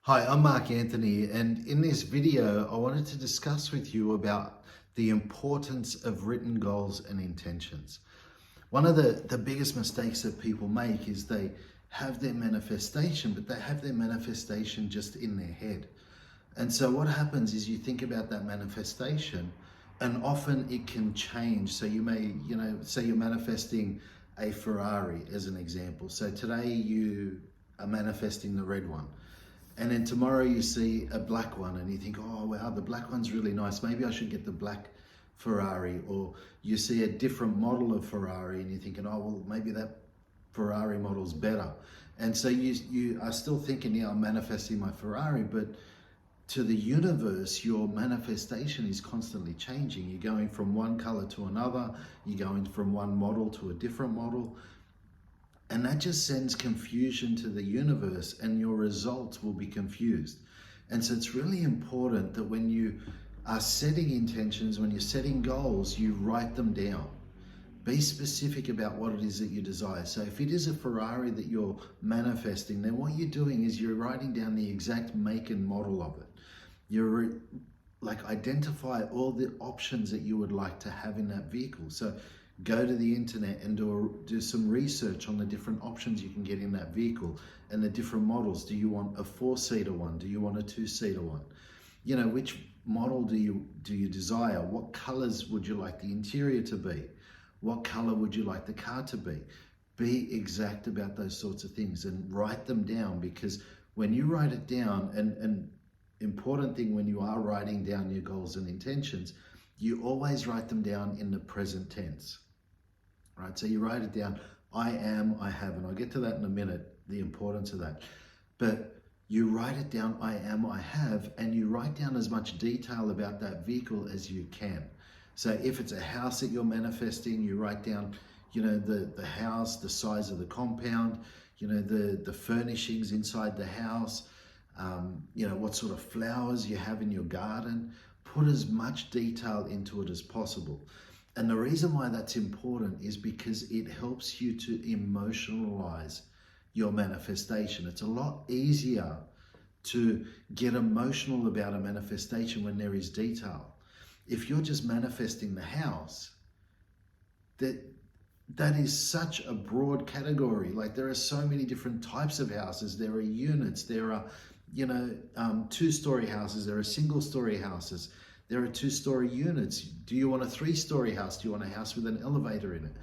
Hi, I'm Mark Anthony, and in this video, I wanted to discuss with you about the importance of written goals and intentions. One of the biggest mistakes that people make is they have their manifestation, but they have their manifestation just in their head. And so what happens is you think about that manifestation, and often it can change. So you may, say you're manifesting a Ferrari as an example. So today you are manifesting the red one. And then tomorrow you see a black one and you think, oh wow, the black one's really nice. Maybe I should get the black Ferrari. Or you see a different model of Ferrari and you're thinking, oh well, maybe that Ferrari model's better. And so you are still thinking, yeah, I'm manifesting my Ferrari, but to the universe, your manifestation is constantly changing. You're going from one color to another. You're going from one model to a different model. And that just sends confusion to the universe and your results will be confused. And so it's really important that when you are setting intentions, when you're setting goals, you write them down. Be specific about what it is that you desire. So if it is a Ferrari that you're manifesting, then what you're doing is you're writing down the exact make and model of it. You're identify all the options that you would like to have in that vehicle. So go to the internet and do some research on the different options you can get in that vehicle and the different models. Do you want a 4-seater one? Do you want a 2-seater one? Which model do you desire? What colors would you like the interior to be? What color would you like the car to be? Be exact about those sorts of things and write them down, because when you write it down, and important thing when you are writing down your goals and intentions, you always write them down in the present tense. Right, so you write it down, I am, I have, and I'll get to that in a minute, the importance of that. But you write it down, I am, I have, and you write down as much detail about that vehicle as you can. So if it's a house that you're manifesting, you write down, the house, the size of the compound, the furnishings inside the house, what sort of flowers you have in your garden. Put as much detail into it as possible. And the reason why that's important is because it helps you to emotionalize your manifestation. It's a lot easier to get emotional about a manifestation when there is detail. If you're just manifesting the house, that is such a broad category. Like, there are so many different types of houses. There are units, there are, 2-story houses, there are single-story houses. There are 2-story units. Do you want a 3-story house? Do you want a house with an elevator in it?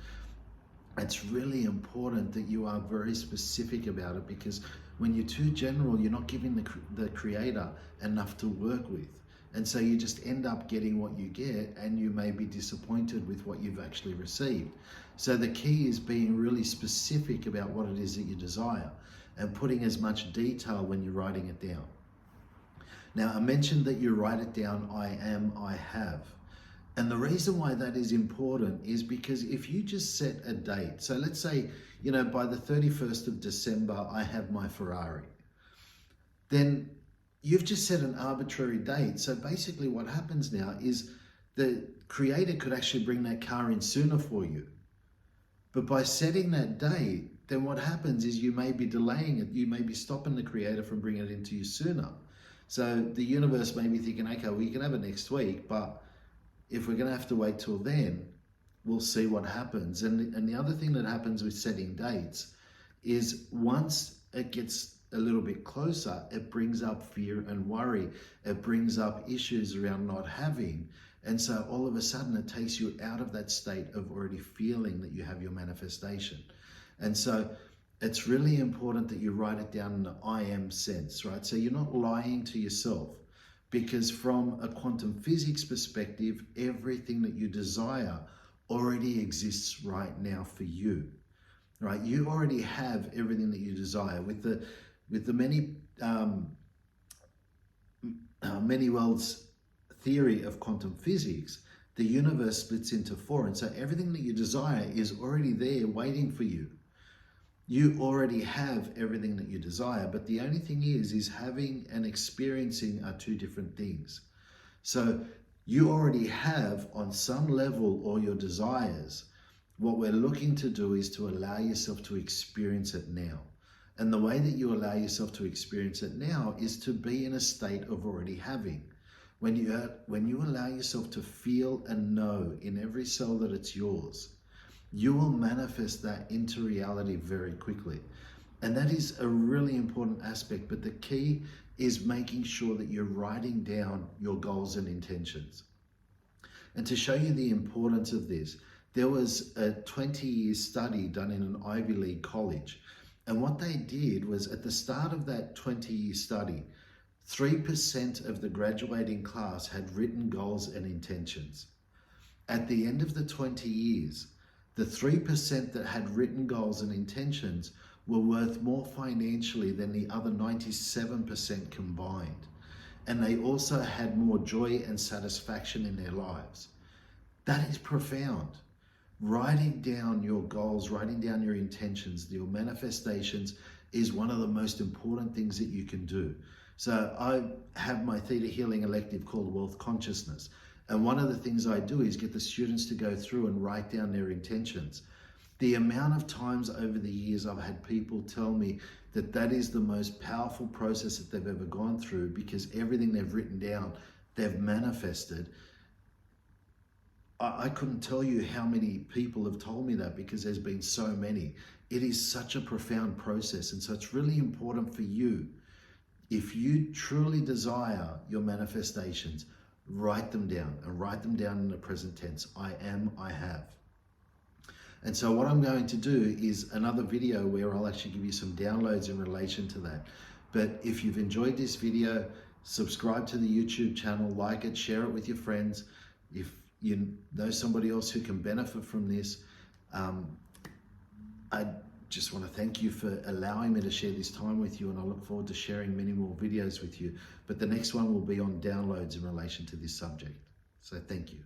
It's really important that you are very specific about it, because when you're too general, you're not giving the creator enough to work with. And so you just end up getting what you get, and you may be disappointed with what you've actually received. So the key is being really specific about what it is that you desire and putting as much detail when you're writing it down. Now, I mentioned that you write it down, I am, I have. And the reason why that is important is because if you just set a date, so let's say, by the 31st of December, I have my Ferrari, then you've just set an arbitrary date. So basically what happens now is the creator could actually bring that car in sooner for you. But by setting that date, then what happens is you may be delaying it. You may be stopping the creator from bringing it into you sooner. So the universe may be thinking, okay, well, you can have it next week, but if we're going to have to wait till then, we'll see what happens. And the other thing that happens with setting dates is once it gets a little bit closer, it brings up fear and worry. It brings up issues around not having. And so all of a sudden it takes you out of that state of already feeling that you have your manifestation. And so it's really important that you write it down in the I am sense, right? So you're not lying to yourself, because from a quantum physics perspective, everything that you desire already exists right now for you, right? You already have everything that you desire. With the many worlds theory of quantum physics, the universe splits into 4. And so everything that you desire is already there waiting for you. You already have everything that you desire, but the only thing is having and experiencing are two different things. So you already have on some level all your desires. What we're looking to do is to allow yourself to experience it now. And the way that you allow yourself to experience it now is to be in a state of already having. When you allow yourself to feel and know in every cell that it's yours, you will manifest that into reality very quickly. And that is a really important aspect, but the key is making sure that you're writing down your goals and intentions. And to show you the importance of this, there was a 20-year study done in an Ivy League college. And what they did was, at the start of that 20-year study, 3% of the graduating class had written goals and intentions. At the end of the 20 years, the 3% that had written goals and intentions were worth more financially than the other 97% combined. And they also had more joy and satisfaction in their lives. That is profound. Writing down your goals, writing down your intentions, your manifestations is one of the most important things that you can do. So I have my Theta Healing elective called Wealth Consciousness. And one of the things I do is get the students to go through and write down their intentions. The amount of times over the years I've had people tell me that that is the most powerful process that they've ever gone through, because everything they've written down, they've manifested. I couldn't tell you how many people have told me that, because there's been so many. It is such a profound process. And so it's really important for you, if you truly desire your manifestations, write them down, and write them down in the present tense. I am, I have. And so what I'm going to do is another video where I'll actually give you some downloads in relation to that. But if you've enjoyed this video, subscribe to the YouTube channel, like it, share it with your friends. If you know somebody else who can benefit from this, I just want to thank you for allowing me to share this time with you, and I look forward to sharing many more videos with you. But the next one will be on downloads in relation to this subject. So thank you.